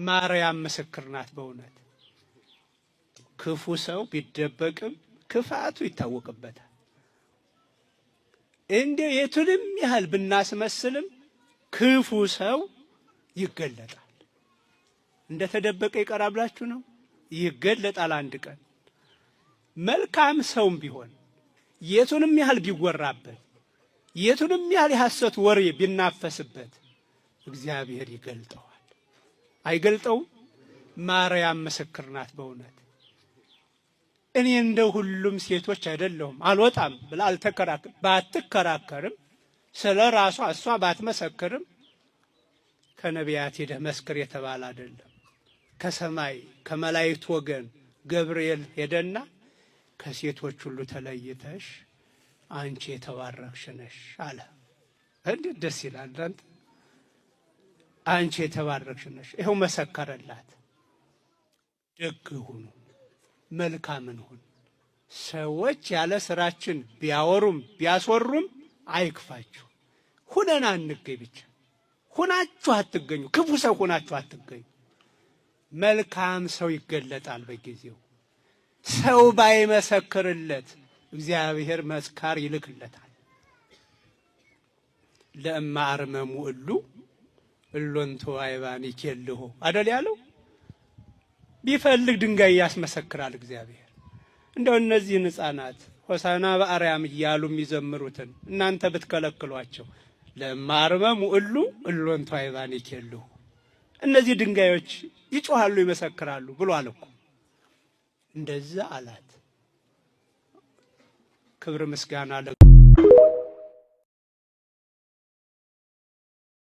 ማርያም ምስክር ናት። በእውነት ክፉ ሰው ቢደበቅም ክፋቱ ይታወቅበታል። እንደ የቱንም ያህል ብናስመስልም ክፉ ሰው ይገለጣል። እንደ ተደበቀ ይቀራል ብላችሁ ነው? ይገለጣል አንድ ቀን። መልካም ሰውም ቢሆን የቱንም ያህል ቢወራበት የቱንም ያህል የሐሰት ወሬ ቢናፈስበት እግዚአብሔር ይገልጠዋል። አይገልጠውም? ማርያም ምስክር ናት። በእውነት እኔ እንደ ሁሉም ሴቶች አይደለሁም አልወጣም ብላ ባትከራከርም ስለ ራሷ እሷ ባትመሰክርም ከነቢያት ሄደህ መስክር የተባለ አይደለም። ከሰማይ ከመላእክት ወገን ገብርኤል ሄደና ከሴቶች ሁሉ ተለይተሽ አንቺ የተባረክሽ ነሽ አለ። እንዴት ደስ ይላል! አንቺ የተባረክሽ ነሽ። ይኸው መሰከረላት። ደግ ሁኑ፣ መልካምን ሁኑ። ሰዎች ያለ ስራችን ቢያወሩም ቢያስወሩም አይክፋችሁ። ሁነን አንገኝ ብቻ። ሁናችሁ አትገኙ። ክፉ ሰው ሁናችሁ አትገኙ። መልካም ሰው ይገለጣል በጊዜው። ሰው ባይመሰክርለት እግዚአብሔር መስካር ይልክለታል። ለእማ አርመሙ እሎንቶ አይባን ይኬልሁ አደል ያለው። ቢፈልግ ድንጋይ ያስመሰክራል እግዚአብሔር። እንደው እነዚህን ሕፃናት ሆሳና በአርያም እያሉ የሚዘምሩትን እናንተ ብትከለክሏቸው ለእማ አርመሙ እሎንቶ አይባን ይኬልሁ፣ እነዚህ ድንጋዮች ይጮሃሉ ይመሰክራሉ ብሏል እኮ። እንደዛ አላት። ክብር ምስጋና